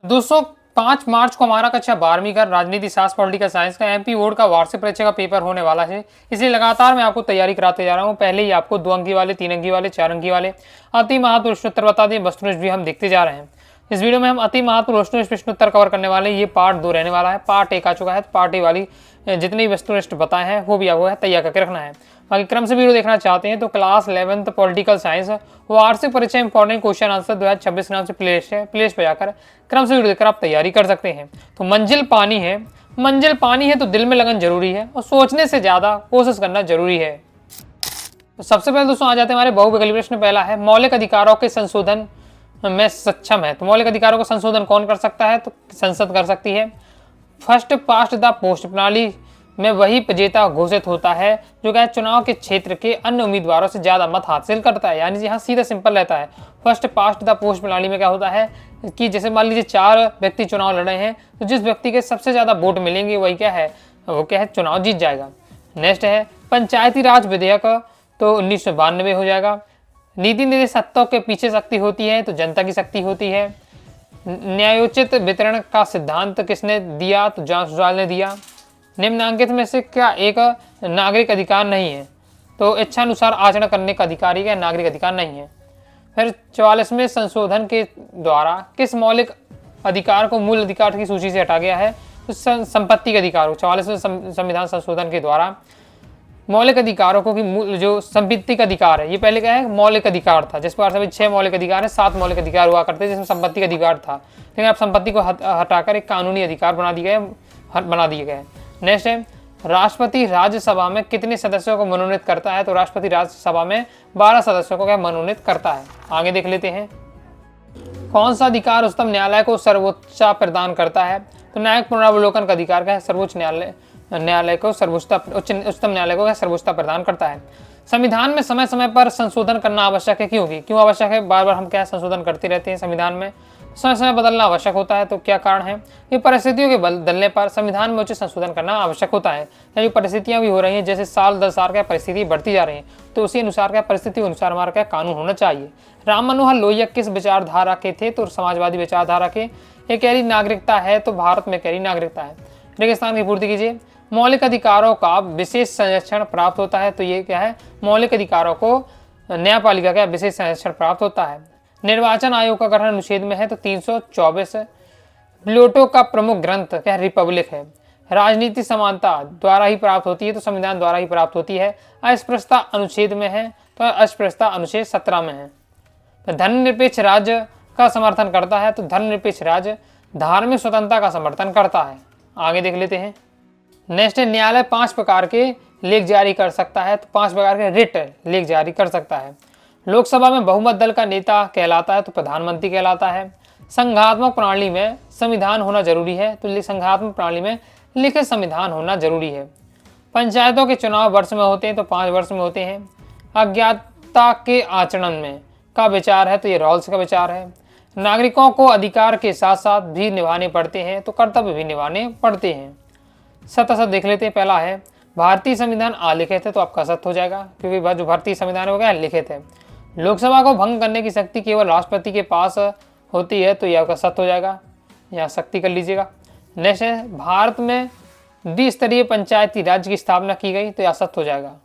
दोस्तों 5 मार्च को हमारा कक्षा 12वीं का राजनीति शास्त्र पॉलिटिकल साइंस का एमपी बोर्ड का वार्षिक परीक्षा का पेपर होने वाला है। इसलिए लगातार मैं आपको तैयारी कराते जा रहा हूँ। पहले ही आपको 2 अंकी वाले, 3 अंकी वाले, 4 अंकी वाले अति महत्व प्रश्नोत्तर बता दिए, वस्तुनिष्ठ भी हम देखते जा रहे हैं। इस वीडियो में हम अति महत्व वस्तुनिष्ठ प्रश्नोत्तर कवर करने वाले हैं। ये पार्ट 2 रहने वाला है। पार्ट 1 आ चुका है, तो पार्ट 1 वाली जितनी वस्तुनिष्ठ बताए हैं वो भी आपको तैयार करके रखना है। बाकी क्रम से वीडियो देखना चाहते हैं तो क्लास 11th पॉलिटिकल साइंस वार्षिक परीक्षा इंपॉर्टेंट क्वेश्चन आंसर 2026 नाम से प्लेलिस्ट पे जाकर क्रम से वीडियो देखकर आप तैयारी कर सकते हैं। तो मंजिल पानी है तो दिल में लगन जरूरी है और सोचने से ज्यादा कोशिश करना जरूरी है। तो सबसे पहले दोस्तों आ जाते हैं हमारे बहुविकल्पी प्रश्न। पहला है मौलिक अधिकारों के संशोधन में सक्षम है। तो मौलिक अधिकारों का संशोधन कौन कर सकता है? तो संसद कर सकती है। फर्स्ट पास्ट द पोस्ट प्रणाली में वही विजेता घोषित होता है जो क्या चुनाव के क्षेत्र के अन्य उम्मीदवारों से ज्यादा मत हासिल करता है। यानी यहाँ सीधा सिंपल रहता है। फर्स्ट पास्ट द पोस्ट प्रणाली में क्या होता है कि जैसे मान लीजिए 4 व्यक्ति चुनाव लड़े हैं, तो जिस व्यक्ति के सबसे ज्यादा वोट मिलेंगे वही क्या है, वो क्या है, चुनाव जीत जाएगा। नेक्स्ट है पंचायती राज विधेयक, तो 1992 हो जाएगा। नीति निर्देशकत्व के पीछे शक्ति होती है तो जनता की शक्ति होती है। न्यायोचित वितरण का सिद्धांत किसने दिया? तो जॉन स्टुअर्ट ने दिया। निम्नांकित में से क्या एक नागरिक अधिकार नहीं है? तो इच्छानुसार आचरण करने का अधिकार ही क्या नागरिक अधिकार नहीं है। फिर 44वें संशोधन के द्वारा किस मौलिक अधिकार को मूल अधिकार की सूची से हटा गया है? तो संपत्ति के अधिकार हो। 44वें संविधान संशोधन के द्वारा मौलिक अधिकारों को की मूल जो संपत्ति का अधिकार है, ये पहले क्या है मौलिक अधिकार था, जिस प्रकार से 6 मौलिक अधिकार है, 7 मौलिक अधिकार हुआ करते जिसमें संपत्ति का अधिकार था, लेकिन अब संपत्ति को हटाकर एक कानूनी अधिकार बना दिए गए। नेक्स्ट है राष्ट्रपति राज्यसभा में कितने सदस्यों को मनोनीत करता है? तो राष्ट्रपति राज्यसभा में 12 सदस्यों को क्या मनोनीत करता है। आगे देख लेते हैं कौन सा अधिकार उच्चतम न्यायालय को सर्वोच्च प्रदान करता है? तो न्यायिक पुनरावलोकन का अधिकार क्या है? सर्वोच्च न्यायालय को उच्चतम न्यायालय को सर्वोच्चता प्रदान करता है। संविधान में समय समय पर संशोधन करना आवश्यक है। क्यों आवश्यक है? बार बार हम क्या संशोधन करते रहते हैं संविधान में, समय समय बदलना आवश्यक होता है। तो क्या कारण है? ये परिस्थितियों के बदलने पर संविधान में उचित संशोधन करना आवश्यक होता है। यानी परिस्थितियां भी हो रही हैं, जैसे साल 10 साल क्या परिस्थिति बढ़ती जा रही है, तो उसी अनुसार क्या परिस्थिति अनुसार हमारा क्या कानून होना चाहिए। राम मनोहर लोहिया किस विचारधारा के थे? तो समाजवादी विचारधारा के। ये कह रही नागरिकता है, तो भारत में कह रही नागरिकता है। रेगिस्तान की पूर्ति कीजिए। मौलिक अधिकारों का विशेष संरक्षण प्राप्त होता है, तो ये क्या है मौलिक अधिकारों को न्यायपालिका का विशेष संरक्षण प्राप्त होता है। निर्वाचन आयोग का गठन अनुच्छेद में है, तो 324। प्लेटो का प्रमुख ग्रंथ क्या रिपब्लिक है। राजनीति समानता द्वारा ही प्राप्त होती है, तो संविधान द्वारा ही प्राप्त होती है। अस्पृश्यता अनुच्छेद में है, तो अस्पृश्यता अनुच्छेद 17 में है। तो धर्मनिरपेक्ष राज्य का समर्थन करता है, तो धर्मनिरपेक्ष राज्य धार्मिक स्वतंत्रता का समर्थन करता है। आगे देख लेते हैं। नेक्स्ट है न्यायालय 5 प्रकार के लेख जारी कर सकता है, तो 5 प्रकार के रिट लेख जारी कर सकता है। लोकसभा में बहुमत दल का नेता कहलाता है, तो प्रधानमंत्री कहलाता है। संघात्मक प्रणाली में संविधान होना जरूरी है, तो संघात्मक प्रणाली में लिखित संविधान होना जरूरी है। पंचायतों के चुनाव वर्ष में होते हैं, तो 5 वर्ष में होते हैं। अज्ञातता के आचरण में का विचार है, तो ये रॉल्स का विचार है। नागरिकों को अधिकार के साथ साथ भी निभाने पड़ते हैं, तो कर्तव्य भी निभाने पड़ते हैं। सत्य असत देख लेते हैं। पहला है भारतीय संविधान अलिखित है, तो आपका सत्य हो जाएगा, क्योंकि जो भारतीय संविधान हो गया लिखित है। लोकसभा को भंग करने की शक्ति केवल राष्ट्रपति के पास होती है, तो यह आपका सत्य हो जाएगा, यहाँ शक्ति कर लीजिएगा। नेक्स्ट है भारत में द्विस्तरीय पंचायती राज्य की स्थापना की गई, तो यह सत्य हो जाएगा।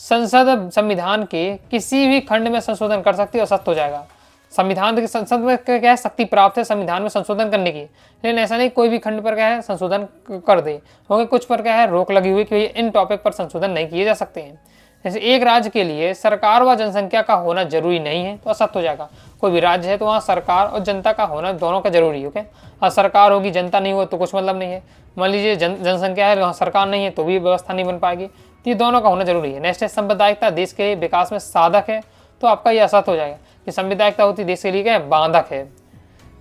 संसद संविधान के किसी भी खंड में संशोधन कर सकती है, और सत्य हो जाएगा। संविधान के संसद में क्या है शक्ति प्राप्त है संविधान में संशोधन करने की, लेकिन ऐसा नहीं कोई भी खंड पर क्या है संशोधन कर दे, क्योंकि कुछ पर क्या है रोक लगी हुई कि इन टॉपिक पर संशोधन नहीं किए जा सकते हैं। जैसे एक राज्य के लिए सरकार व जनसंख्या का होना जरूरी नहीं है, तो असत्य हो जाएगा। कोई भी राज्य है तो वहाँ सरकार और जनता का होना दोनों का जरूरी है। ओके, और सरकार होगी जनता नहीं हो तो कुछ मतलब नहीं है। मान लीजिए जनसंख्या है वहाँ सरकार नहीं है तो भी व्यवस्था नहीं बन पाएगी, तो ये दोनों का होना जरूरी है। नेक्स्ट है सांप्रदायिकता देश के विकास में साधक है, तो आपका ये असत्य हो जाएगा कि सांप्रदायिकता होती देश के लिए क्या है बाधक है।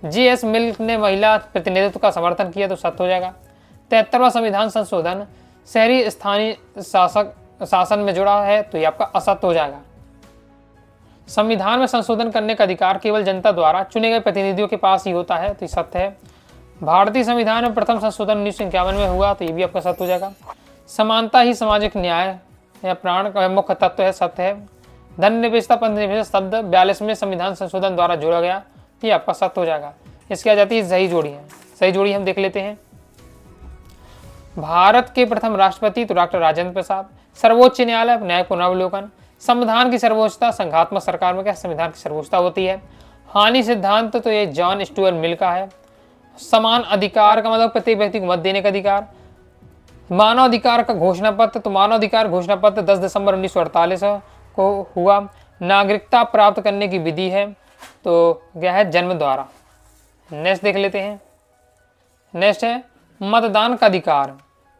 GS मिल ने महिला प्रतिनिधित्व का समर्थन किया, तो सत्य हो जाएगा। 73वां संविधान संशोधन शहरी स्थानीय शासन में जुड़ा है, तो ये आपका असत्य हो जाएगा। संविधान में संशोधन करने का अधिकार केवल जनता द्वारा चुने गए प्रतिनिधियों के पास ही होता है, तो ये सत्य है। भारतीय संविधान में प्रथम संशोधन 1951 में हुआ, तो ये भी आपका सत्य हो जाएगा। समानता ही सामाजिक न्याय या प्राण का मुख्य तत्व है, सत्य है। धन निरपेक्षता पंथ निरपेक्षता शब्द 42वें संविधान संशोधन द्वारा जोड़ा गया, ये आपका सत्य हो जाएगा। इसकी आ जाती है सही जोड़ी है। सही जोड़ी हम देख लेते हैं। भारत के प्रथम राष्ट्रपति तो डॉक्टर राजेंद्र प्रसाद। सर्वोच्च न्यायालय न्यायिक पुनरावलोकन। संविधान की सर्वोच्चता संघात्मक सरकार में क्या संविधान की सर्वोच्चता होती है। हानि सिद्धांत तो ये जॉन स्टुअर्ट मिल का है। समान अधिकार का मतलब प्रत्येक व्यक्ति को मत देने का अधिकार। मानव अधिकार का घोषणा पत्र तो मानव अधिकार घोषणा पत्र 10 दिसंबर 1948 को हुआ। नागरिकता प्राप्त करने की विधि है तो क्या है जन्म द्वारा। नेक्स्ट देख लेते हैं। नेक्स्ट है मतदान का अधिकार।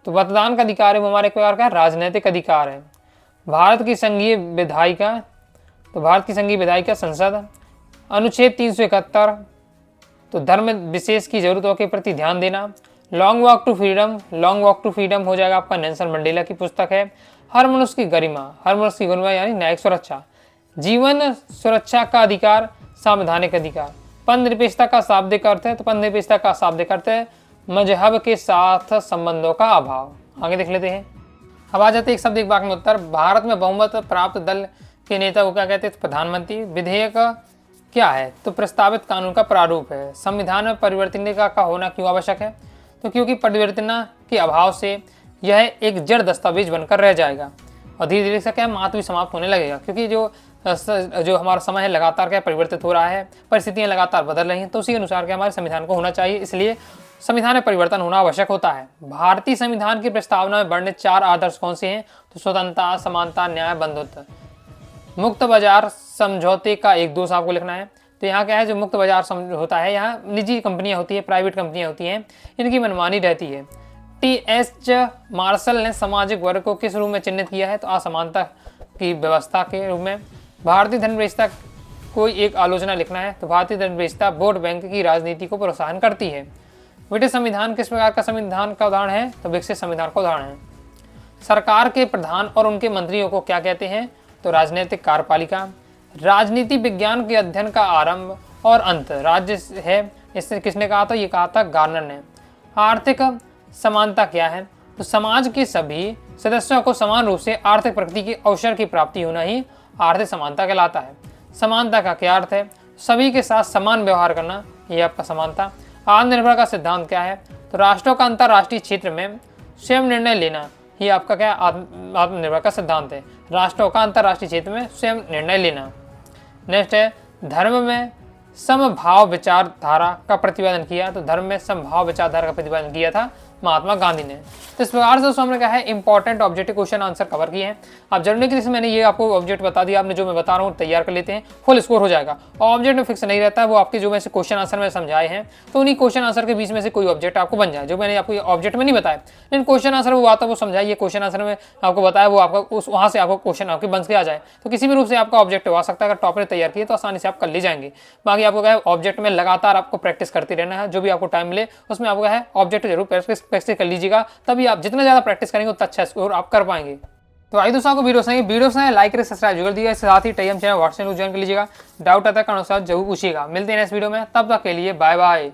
तो मतदान का अधिकार है वो हमारे एक प्रकार का राजनीतिक अधिकार है। भारत की संघीय विधायिका तो भारत की संघीय विधायिका संसद। अनुच्छेद 371 तो धर्म विशेष की जरूरतों के प्रति ध्यान देना। Long walk to freedom. Long walk to freedom हो जाएगा आपका नेल्सन मंडेला की पुस्तक है। हर मनुष्य की गरिमा। हर मनुष्य की गरिमा यानी न्यायिक सुरक्षा। जीवन सुरक्षा का अधिकार संवैधानिक अधिकार। पद निरपेक्षता का शाब्दिक अर्थ है तो पद निरपेक्षता का शाब्दिक अर्थ है मजहब के साथ संबंधों का अभाव। आगे देख लेते हैं। अब आ जाते हैं एक शब्द एक वाक्य में उत्तर। भारत में बहुमत प्राप्त दल के नेता को क्या कहते हैं प्रधानमंत्री। विधेयक क्या है तो प्रस्तावित कानून का प्रारूप है। संविधान में परिवर्तन का होना क्यों आवश्यक है तो क्योंकि परिवर्तन के अभाव से यह एक जड़ दस्तावेज बनकर रह जाएगा और धीरे धीरे से क्या महत्व भी समाप्त होने लगेगा। क्योंकि जो हमारा समय है लगातार क्या परिवर्तित हो रहा है, परिस्थितियां लगातार बदल रही हैं, तो उसी के अनुसार क्या हमारे संविधान को होना चाहिए। इसलिए संविधान में परिवर्तन होना आवश्यक होता है। भारतीय संविधान की प्रस्तावना में वर्णित 4 आदर्श कौन से हैं तो स्वतंत्रता, समानता, न्याय, बंधुत्व। मुक्त बाजार समझौते का एक दोष आपको लिखना है। तो यहाँ क्या है जो मुक्त बाजार समझौता है, यहाँ निजी कंपनियां होती है, प्राइवेट कंपनियां होती हैं, इनकी मनमानी रहती है। टी.एच. मार्शल ने सामाजिक वर्ग को किस रूप में चिन्हित किया है तो असमानता की व्यवस्था के रूप में। भारतीय धन व्यवस्था कोई एक आलोचना लिखना है तो भारतीय धन व्यवस्था वोट बैंक की राजनीति को प्रोत्साहन करती है। ब्रिटिश संविधान किस प्रकार का संविधान का उदाहरण है तो विकसित संविधान का उदाहरण है। सरकार के प्रधान और उनके मंत्रियों को क्या कहते हैं तो राजनीतिक कार्यपालिका। राजनीति विज्ञान के अध्ययन का आरंभ और अंत राज्य है। इससे किसने कहा था, ये कहा था गार्नर ने। आर्थिक समानता क्या है तो समाज के सभी सदस्यों को समान रूप से आर्थिक प्रगति के अवसर की प्राप्ति होना ही आर्थिक समानता कहलाता है। समानता का क्या अर्थ है, सभी के साथ समान व्यवहार करना, ये आपका समानता। आत्मनिर्भर का सिद्धांत क्या है तो राष्ट्रों का अंतर्राष्ट्रीय क्षेत्र में स्वयं निर्णय लेना, ये आपका क्या आत्मनिर्भर का सिद्धांत है। राष्ट्रों का अंतर्राष्ट्रीय क्षेत्र में स्वयं निर्णय लेना। नेक्स्ट है धर्म में समभाव विचारधारा का प्रतिपादन किया तो धर्म में समभाव विचारधारा का प्रतिपादन किया था महात्मा गांधी ने। तो इस प्रकार से दोस्तों हमने क्या है important objective question answer cover किए हैं। आप जरूरी कि मैंने ये आपको ऑब्जेक्ट बता दिया, आपने जो मैं बता रहा हूँ तैयार कर लेते हैं, फुल स्कोर हो जाएगा। और ऑब्जेक्ट में फिक्स नहीं रहता है, वो आपके जो मैं क्वेश्चन आंसर में समझाए हैं तो उन्हीं क्वेश्चन आंसर के बीच में से कोई ऑब्जेक्ट आपको बन जाए। जो मैंने आपको ऑब्जेक्ट में नहीं बताया लेकिन क्वेश्चन आंसर वो आता है वो समझाइए, क्वेश्चन आंसर में आपको बताया वो आपका उस वहाँ से आपको क्वेश्चन आपके बन के आ जाए तो किसी भी रूप से आपका ऑब्जेक्टिव आ सकता है। अगर टॉपर तैयार किए तो आसानी से आप कर ले जाएंगे। बाकी आपको क्या है ऑब्जेक्ट में लगातार आपको प्रैक्टिस करते रहना है, जो भी आपको टाइम मिले उसमें आपको क्या है ऑब्जेक्ट जरूर प्रैक्टिस कर लीजिएगा, तभी आप जितना ज़्यादा प्रैक्टिस करेंगे उतना अच्छा स्कोर आप कर पाएंगे। तो आई दोस्तों आपको वीडियो से लाइक करें, सब्सक्राइब कर दीजिएगा, साथ ही टेलीग्राम चैनल व्हाट्सएप ज्वाइन कर लीजिएगा। डाउट आता है अनुसार जरूर पूछिएगा। मिलते हैं नेक्स्ट वीडियो में, तब तक के लिए बाय बाय।